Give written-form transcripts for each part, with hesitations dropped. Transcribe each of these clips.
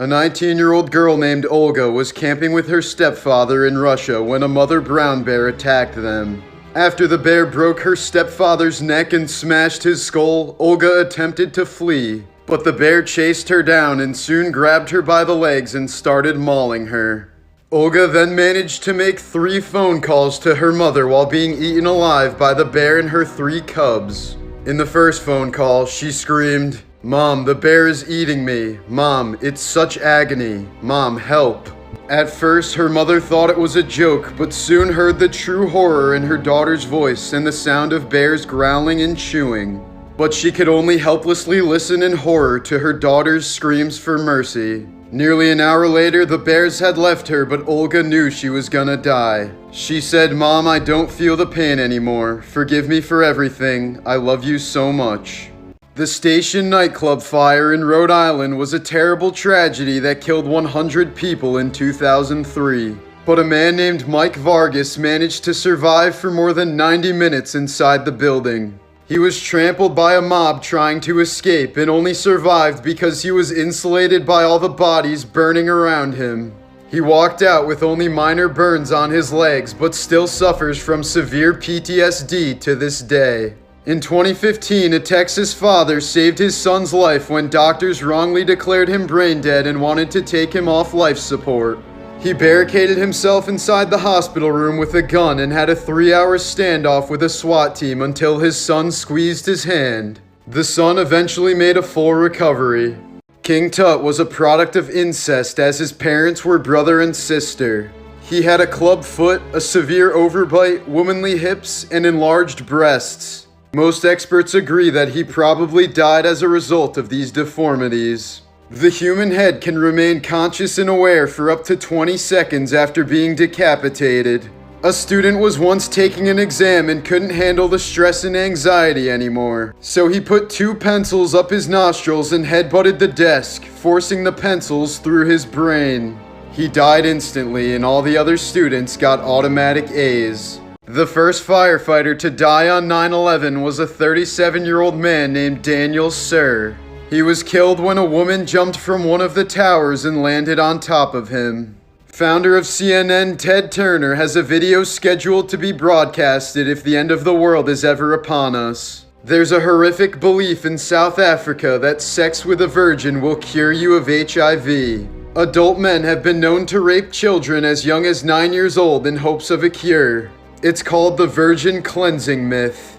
A 19-year-old girl named Olga was camping with her stepfather in Russia when a mother brown bear attacked them. After the bear broke her stepfather's neck and smashed his skull, Olga attempted to flee, but the bear chased her down and soon grabbed her by the legs and started mauling her. Olga then managed to make 3 phone calls to her mother while being eaten alive by the bear and her 3 cubs. In the first phone call, she screamed, "Mom, the bear is eating me. Mom, it's such agony. Mom, help." At first, her mother thought it was a joke, but soon heard the true horror in her daughter's voice and the sound of bears growling and chewing. But she could only helplessly listen in horror to her daughter's screams for mercy. Nearly an hour later, the bears had left her, but Olga knew she was gonna die. She said, "Mom, I don't feel the pain anymore. Forgive me for everything. I love you so much." The Station nightclub fire in Rhode Island was a terrible tragedy that killed 100 people in 2003. But a man named Mike Vargas managed to survive for more than 90 minutes inside the building. He was trampled by a mob trying to escape and only survived because he was insulated by all the bodies burning around him. He walked out with only minor burns on his legs, but still suffers from severe PTSD to this day. In 2015, a Texas father saved his son's life when doctors wrongly declared him brain dead and wanted to take him off life support. He barricaded himself inside the hospital room with a gun and had a 3-hour standoff with a SWAT team until his son squeezed his hand. The son eventually made a full recovery. King Tut was a product of incest as his parents were brother and sister. He had a club foot, a severe overbite, womanly hips, and enlarged breasts. Most experts agree that he probably died as a result of these deformities. The human head can remain conscious and aware for up to 20 seconds after being decapitated. A student was once taking an exam and couldn't handle the stress and anxiety anymore. So he put 2 pencils up his nostrils and headbutted the desk, forcing the pencils through his brain. He died instantly and all the other students got automatic A's. The first firefighter to die on 9/11 was a 37-year-old man named Daniel Sir. He was killed when a woman jumped from one of the towers and landed on top of him. Founder of CNN, Ted Turner, has a video scheduled to be broadcasted if the end of the world is ever upon us. There's a horrific belief in South Africa that sex with a virgin will cure you of HIV. Adult men have been known to rape children as young as 9 years old in hopes of a cure. It's called the virgin cleansing myth.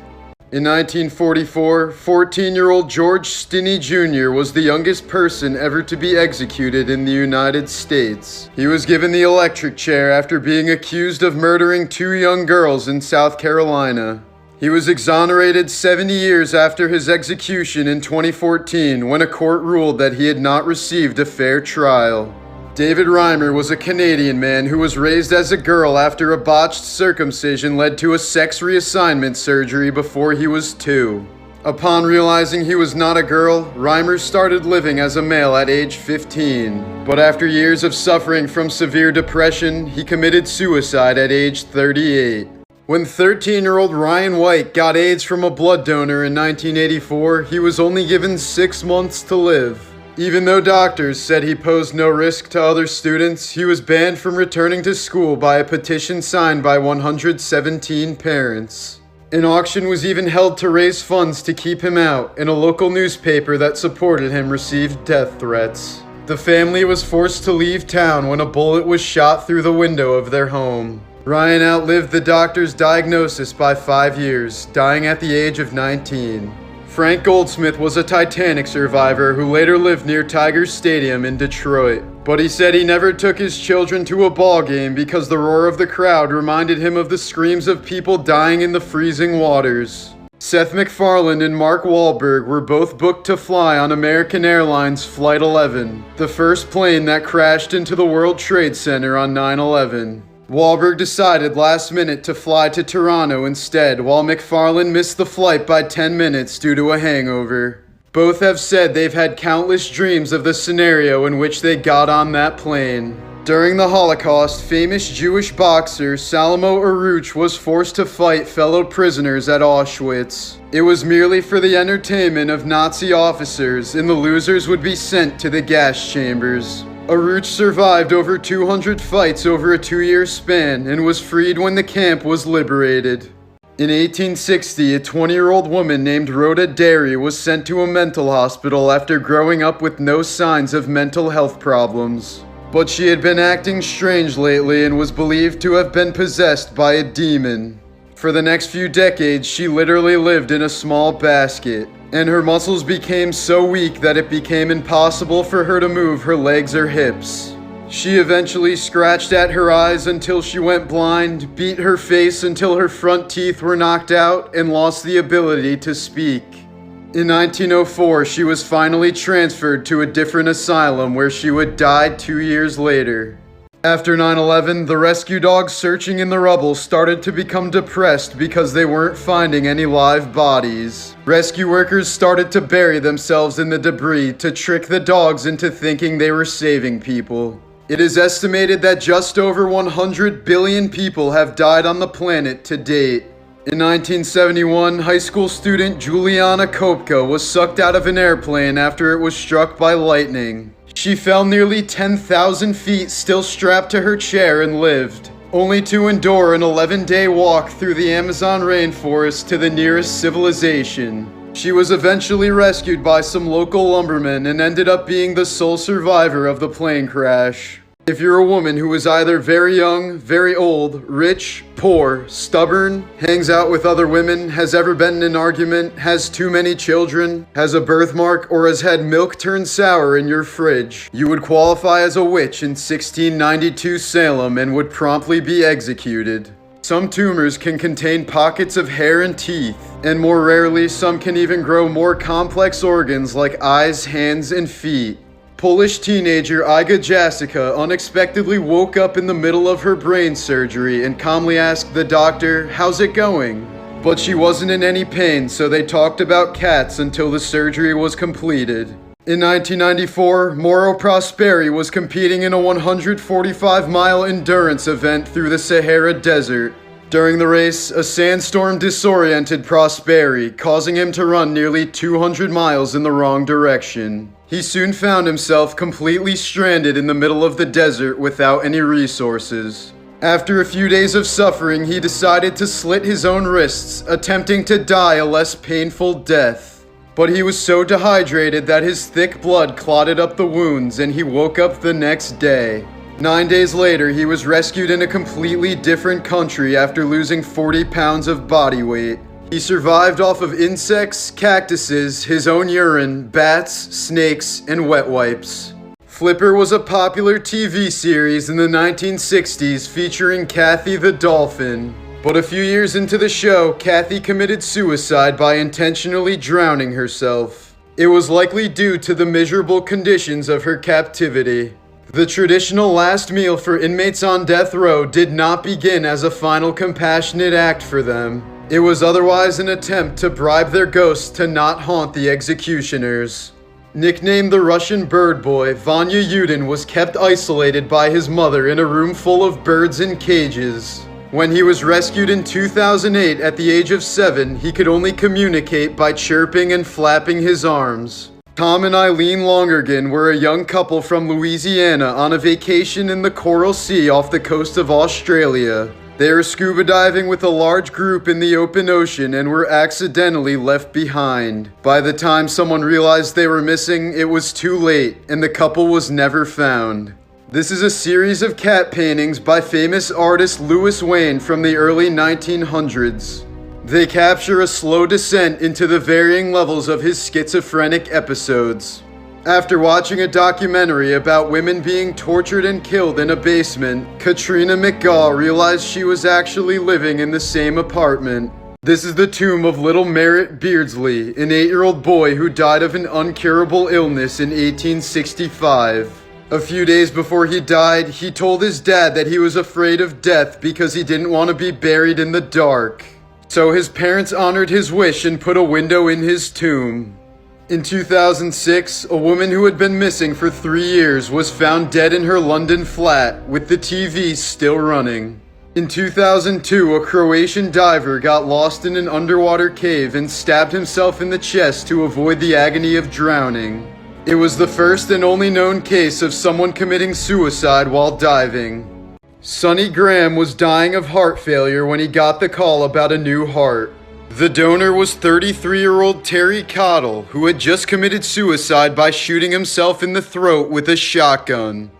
In 1944, 14-year-old George Stinney Jr. was the youngest person ever to be executed in the United States. He was given the electric chair after being accused of murdering 2 young girls in South Carolina. He was exonerated 70 years after his execution in 2014 when a court ruled that he had not received a fair trial. David Reimer was a Canadian man who was raised as a girl after a botched circumcision led to a sex reassignment surgery before he was 2. Upon realizing he was not a girl, Reimer started living as a male at age 15. But after years of suffering from severe depression, he committed suicide at age 38. When 13-year-old Ryan White got AIDS from a blood donor in 1984, he was only given 6 months to live. Even though doctors said he posed no risk to other students, he was banned from returning to school by a petition signed by 117 parents. An auction was even held to raise funds to keep him out, and a local newspaper that supported him received death threats. The family was forced to leave town when a bullet was shot through the window of their home. Ryan outlived the doctor's diagnosis by 5 years, dying at the age of 19. Frank Goldsmith was a Titanic survivor who later lived near Tiger Stadium in Detroit. But he said he never took his children to a ball game because the roar of the crowd reminded him of the screams of people dying in the freezing waters. Seth MacFarlane and Mark Wahlberg were both booked to fly on American Airlines Flight 11, the first plane that crashed into the World Trade Center on 9/11. Wahlberg decided last minute to fly to Toronto instead, while MacFarlane missed the flight by 10 minutes due to a hangover. Both have said they've had countless dreams of the scenario in which they got on that plane. During the Holocaust, famous Jewish boxer Salomo Aruch was forced to fight fellow prisoners at Auschwitz. It was merely for the entertainment of Nazi officers, and the losers would be sent to the gas chambers. Aruch survived over 200 fights over a 2-year span and was freed when the camp was liberated. In 1860, a 20-year-old woman named Rhoda Derry was sent to a mental hospital after growing up with no signs of mental health problems. But she had been acting strange lately and was believed to have been possessed by a demon. For the next few decades, she literally lived in a small basket, and her muscles became so weak that it became impossible for her to move her legs or hips. She eventually scratched at her eyes until she went blind, beat her face until her front teeth were knocked out, and lost the ability to speak. In 1904, she was finally transferred to a different asylum where she would die 2 years later. After 9/11, the rescue dogs searching in the rubble started to become depressed because they weren't finding any live bodies. Rescue workers started to bury themselves in the debris to trick the dogs into thinking they were saving people. It is estimated that just over 100 billion people have died on the planet to date. In 1971, high school student Juliana Kopka was sucked out of an airplane after it was struck by lightning. She fell nearly 10,000 feet still strapped to her chair and lived, only to endure an 11-day walk through the Amazon rainforest to the nearest civilization. She was eventually rescued by some local lumbermen and ended up being the sole survivor of the plane crash. If you're a woman who is either very young, very old, rich, poor, stubborn, hangs out with other women, has ever been in an argument, has too many children, has a birthmark, or has had milk turn sour in your fridge, you would qualify as a witch in 1692 Salem and would promptly be executed. Some tumors can contain pockets of hair and teeth, and more rarely, some can even grow more complex organs like eyes, hands, and feet. Polish teenager Iga Jasica unexpectedly woke up in the middle of her brain surgery and calmly asked the doctor, "How's it going?" But she wasn't in any pain, so they talked about cats until the surgery was completed. In 1994, Mauro Prosperi was competing in a 145-mile endurance event through the Sahara Desert. During the race, a sandstorm disoriented Prosperi, causing him to run nearly 200 miles in the wrong direction. He soon found himself completely stranded in the middle of the desert without any resources. After a few days of suffering, he decided to slit his own wrists, attempting to die a less painful death. But he was so dehydrated that his thick blood clotted up the wounds, and he woke up the next day. 9 days later, he was rescued in a completely different country after losing 40 pounds of body weight. He survived off of insects, cactuses, his own urine, bats, snakes, and wet wipes. Flipper was a popular TV series in the 1960s featuring Kathy the Dolphin. But a few years into the show, Kathy committed suicide by intentionally drowning herself. It was likely due to the miserable conditions of her captivity. The traditional last meal for inmates on death row did not begin as a final compassionate act for them. It was otherwise an attempt to bribe their ghosts to not haunt the executioners. Nicknamed the Russian bird boy, Vanya Yudin was kept isolated by his mother in a room full of birds in cages. When he was rescued in 2008 at the age of 7, he could only communicate by chirping and flapping his arms. Tom and Eileen Longergan were a young couple from Louisiana on a vacation in the Coral Sea off the coast of Australia. They were scuba diving with a large group in the open ocean and were accidentally left behind. By the time someone realized they were missing, it was too late, and the couple was never found. This is a series of cat paintings by famous artist Louis Wayne from the early 1900s. They capture a slow descent into the varying levels of his schizophrenic episodes. After watching a documentary about women being tortured and killed in a basement, Katrina McGaw realized she was actually living in the same apartment. This is the tomb of little Merritt Beardsley, an 8-year-old boy who died of an uncurable illness in 1865. A few days before he died, he told his dad that he was afraid of death because he didn't want to be buried in the dark. So his parents honored his wish and put a window in his tomb. In 2006, a woman who had been missing for 3 years was found dead in her London flat, with the TV still running. In 2002, a Croatian diver got lost in an underwater cave and stabbed himself in the chest to avoid the agony of drowning. It was the first and only known case of someone committing suicide while diving. Sonny Graham was dying of heart failure when he got the call about a new heart. The donor was 33-year-old Terry Cottle, who had just committed suicide by shooting himself in the throat with a shotgun.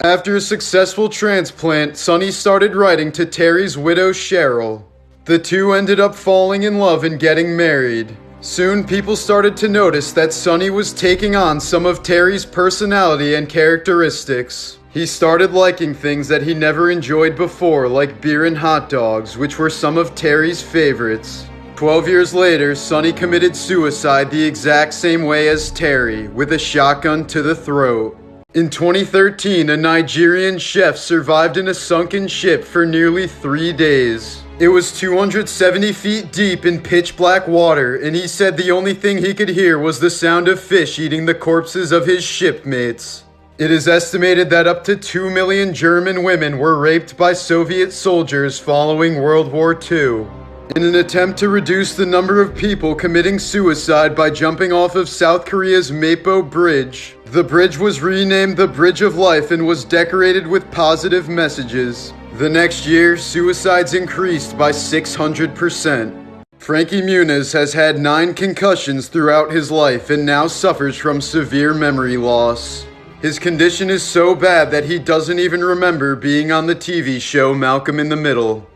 After a successful transplant, Sonny started writing to Terry's widow Cheryl. The two ended up falling in love and getting married. Soon, people started to notice that Sonny was taking on some of Terry's personality and characteristics. He started liking things that he never enjoyed before, like beer and hot dogs, which were some of Terry's favorites. 12 years later, Sonny committed suicide the exact same way as Terry, with a shotgun to the throat. In 2013, a Nigerian chef survived in a sunken ship for nearly 3 days. It was 270 feet deep in pitch black water, and he said the only thing he could hear was the sound of fish eating the corpses of his shipmates. It is estimated that up to 2 million German women were raped by Soviet soldiers following World War II. In an attempt to reduce the number of people committing suicide by jumping off of South Korea's Mapo Bridge, the bridge was renamed the Bridge of Life and was decorated with positive messages. The next year, suicides increased by 600%. Frankie Muniz has had 9 concussions throughout his life and now suffers from severe memory loss. His condition is so bad that he doesn't even remember being on the TV show Malcolm in the Middle.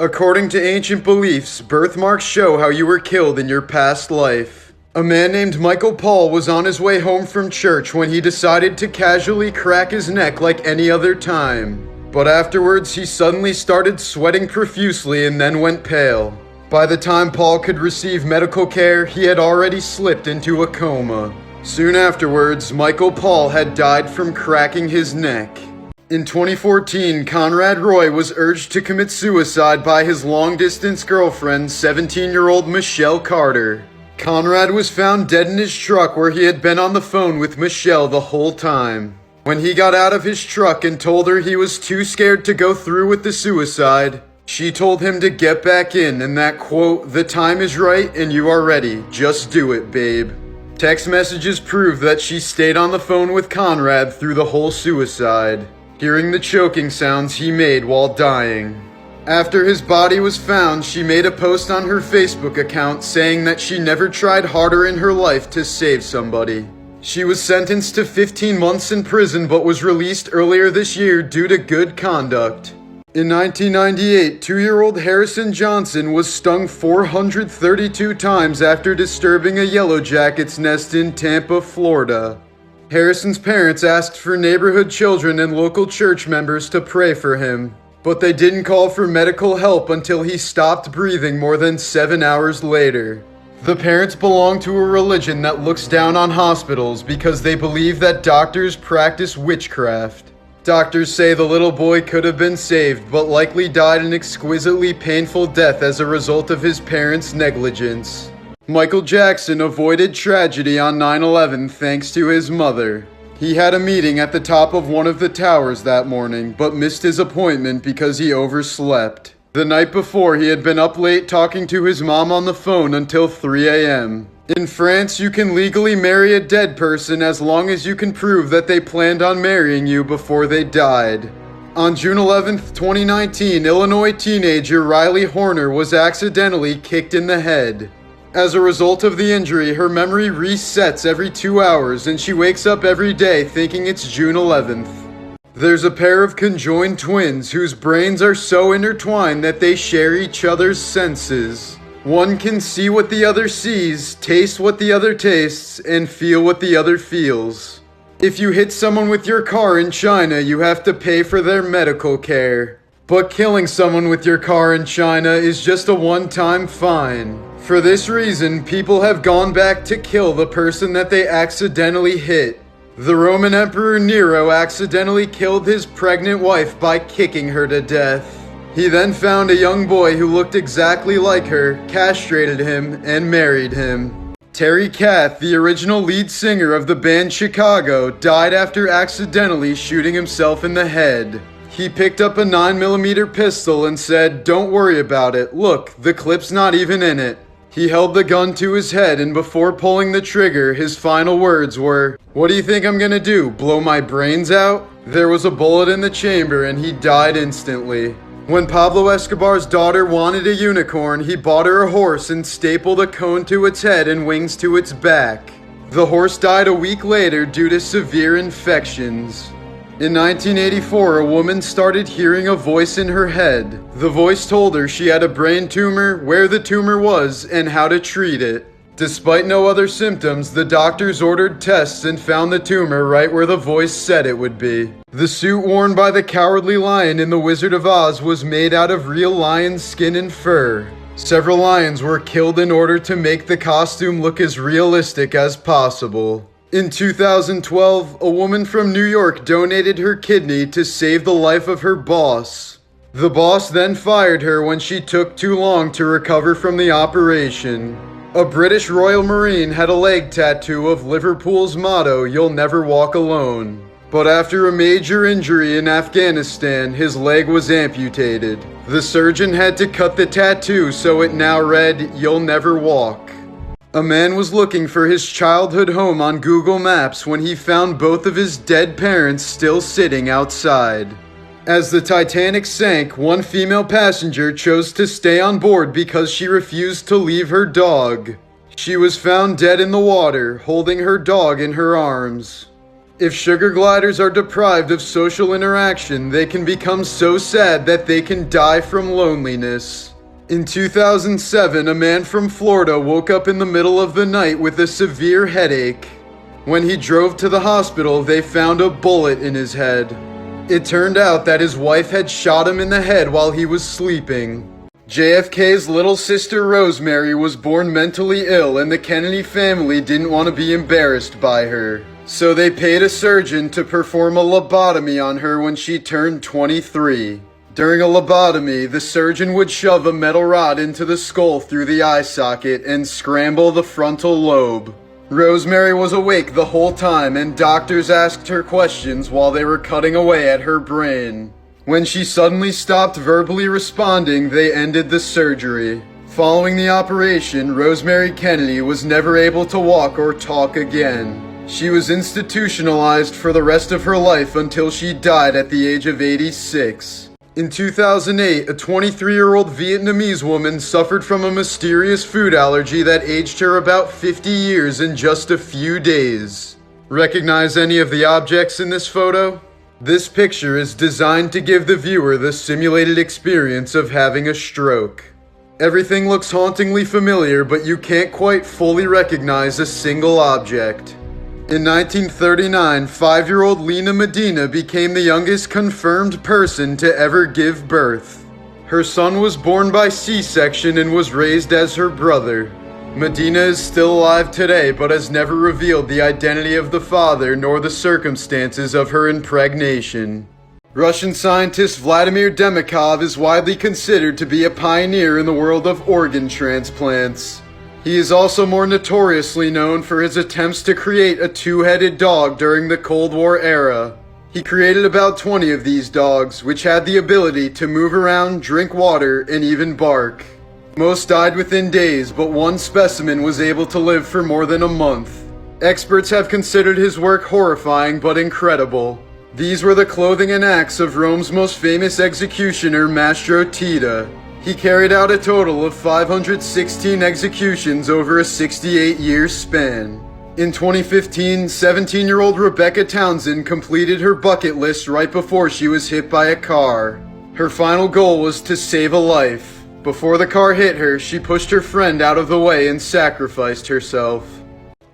According to ancient beliefs, birthmarks show how you were killed in your past life. A man named Michael Paul was on his way home from church when he decided to casually crack his neck like any other time. But afterwards, he suddenly started sweating profusely and then went pale. By the time Paul could receive medical care, he had already slipped into a coma. Soon afterwards, Michael Paul had died from cracking his neck. In 2014, Conrad Roy was urged to commit suicide by his long-distance girlfriend, 17-year-old Michelle Carter. Conrad was found dead in his truck where he had been on the phone with Michelle the whole time. When he got out of his truck and told her he was too scared to go through with the suicide, she told him to get back in and that, quote, "The time is right and you are ready. Just do it, babe." Text messages prove that she stayed on the phone with Conrad through the whole suicide, hearing the choking sounds he made while dying. After his body was found, she made a post on her Facebook account saying that she never tried harder in her life to save somebody. She was sentenced to 15 months in prison but was released earlier this year due to good conduct. In 1998, 2-year-old Harrison Johnson was stung 432 times after disturbing a yellow jacket's nest in Tampa, Florida. Harrison's parents asked for neighborhood children and local church members to pray for him, but they didn't call for medical help until he stopped breathing more than 7 hours later. The parents belong to a religion that looks down on hospitals because they believe that doctors practice witchcraft. Doctors say the little boy could have been saved, but likely died an exquisitely painful death as a result of his parents' negligence. Michael Jackson avoided tragedy on 9/11 thanks to his mother. He had a meeting at the top of one of the towers that morning, but missed his appointment because he overslept. The night before, he had been up late talking to his mom on the phone until 3 a.m. In France, you can legally marry a dead person as long as you can prove that they planned on marrying you before they died. On June 11, 2019, Illinois teenager Riley Horner was accidentally kicked in the head. As a result of the injury, her memory resets every 2 hours and she wakes up every day thinking it's June 11th. There's a pair of conjoined twins whose brains are so intertwined that they share each other's senses. One can see what the other sees, taste what the other tastes, and feel what the other feels. If you hit someone with your car in China, you have to pay for their medical care. But killing someone with your car in China is just a one-time fine. For this reason, people have gone back to kill the person that they accidentally hit. The Roman Emperor Nero accidentally killed his pregnant wife by kicking her to death. He then found a young boy who looked exactly like her, castrated him, and married him. Terry Kath, the original lead singer of the band Chicago, died after accidentally shooting himself in the head. He picked up a 9mm pistol and said, "Don't worry about it. Look, the clip's not even in it." He held the gun to his head, and before pulling the trigger, his final words were, "What do you think I'm gonna do, blow my brains out?" There was a bullet in the chamber and he died instantly. When Pablo Escobar's daughter wanted a unicorn, he bought her a horse and stapled a cone to its head and wings to its back. The horse died a week later due to severe infections. In 1984, a woman started hearing a voice in her head. The voice told her she had a brain tumor, where the tumor was, and how to treat it. Despite no other symptoms, the doctors ordered tests and found the tumor right where the voice said it would be. The suit worn by the Cowardly Lion in The Wizard of Oz was made out of real lion skin and fur. Several lions were killed in order to make the costume look as realistic as possible. In 2012, a woman from New York donated her kidney to save the life of her boss. The boss then fired her when she took too long to recover from the operation. A British Royal Marine had a leg tattoo of Liverpool's motto, "You'll never walk alone." But after a major injury in Afghanistan, his leg was amputated. The surgeon had to cut the tattoo so it now read, "You'll never walk." A man was looking for his childhood home on Google Maps when he found both of his dead parents still sitting outside. As the Titanic sank, one female passenger chose to stay on board because she refused to leave her dog. She was found dead in the water, holding her dog in her arms. If sugar gliders are deprived of social interaction, they can become so sad that they can die from loneliness. In 2007, a man from Florida woke up in the middle of the night with a severe headache. When he drove to the hospital, they found a bullet in his head. It turned out that his wife had shot him in the head while he was sleeping. JFK's little sister Rosemary was born mentally ill, and the Kennedy family didn't want to be embarrassed by her. So they paid a surgeon to perform a lobotomy on her when she turned 23. During a lobotomy, the surgeon would shove a metal rod into the skull through the eye socket and scramble the frontal lobe. Rosemary was awake the whole time, and doctors asked her questions while they were cutting away at her brain. When she suddenly stopped verbally responding, they ended the surgery. Following the operation, Rosemary Kennedy was never able to walk or talk again. She was institutionalized for the rest of her life until she died at the age of 86. In 2008, a 23-year-old Vietnamese woman suffered from a mysterious food allergy that aged her about 50 years in just a few days. Recognize any of the objects in this photo? This picture is designed to give the viewer the simulated experience of having a stroke. Everything looks hauntingly familiar, but you can't quite fully recognize a single object. In 1939, 5-year-old Lena Medina became the youngest confirmed person to ever give birth. Her son was born by C-section and was raised as her brother. Medina is still alive today, but has never revealed the identity of the father nor the circumstances of her impregnation. Russian scientist Vladimir Demikhov is widely considered to be a pioneer in the world of organ transplants. He is also more notoriously known for his attempts to create a two-headed dog during the Cold War era. He created about 20 of these dogs, which had the ability to move around, drink water, and even bark. Most died within days, but one specimen was able to live for more than a month. Experts have considered his work horrifying but incredible. These were the clothing and acts of Rome's most famous executioner, Mastro Tita. He carried out a total of 516 executions over a 68-year span. In 2015, 17-year-old Rebecca Townsend completed her bucket list right before she was hit by a car. Her final goal was to save a life. Before the car hit her, she pushed her friend out of the way and sacrificed herself.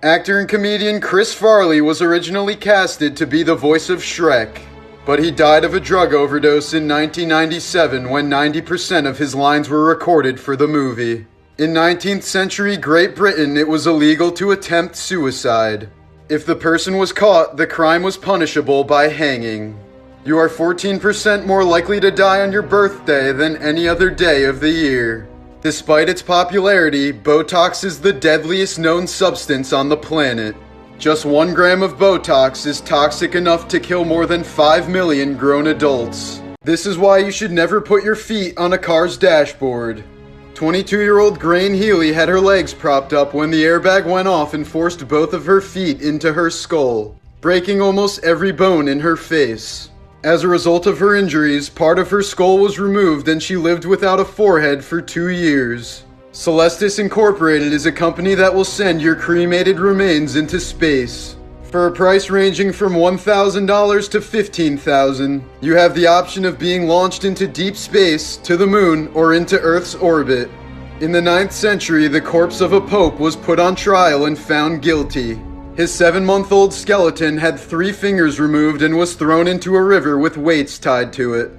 Actor and comedian Chris Farley was originally casted to be the voice of Shrek, but he died of a drug overdose in 1997 when 90% of his lines were recorded for the movie. In 19th century Great Britain, it was illegal to attempt suicide. If the person was caught, the crime was punishable by hanging. You are 14% more likely to die on your birthday than any other day of the year. Despite its popularity, Botox is the deadliest known substance on the planet. Just 1 gram of Botox is toxic enough to kill more than 5 million grown adults. This is why you should never put your feet on a car's dashboard. 22-year-old Grain Healy had her legs propped up when the airbag went off and forced both of her feet into her skull, breaking almost every bone in her face. As a result of her injuries, part of her skull was removed and she lived without a forehead for 2 years. Celestis Incorporated is a company that will send your cremated remains into space. For a price ranging from $1,000 to $15,000, you have the option of being launched into deep space, to the moon, or into Earth's orbit. In the 9th century, the corpse of a pope was put on trial and found guilty. His 7-month-old skeleton had 3 fingers removed and was thrown into a river with weights tied to it.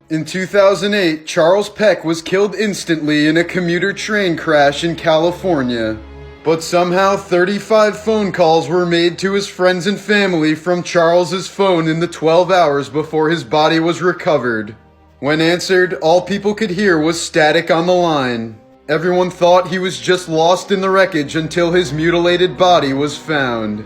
In 2008, Charles Peck was killed instantly in a commuter train crash in California. But somehow 35 phone calls were made to his friends and family from Charles's phone in the 12 hours before his body was recovered. When answered, all people could hear was static on the line. Everyone thought he was just lost in the wreckage until his mutilated body was found.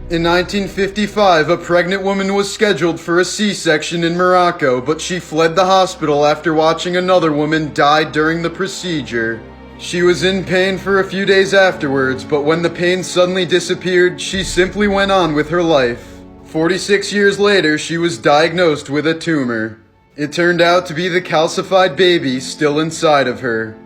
In 1955, a pregnant woman was scheduled for a C-section in Morocco, but she fled the hospital after watching another woman die during the procedure. She was in pain for a few days afterwards, but when the pain suddenly disappeared, she simply went on with her life. 46 years later, she was diagnosed with a tumor. It turned out to be the calcified baby still inside of her.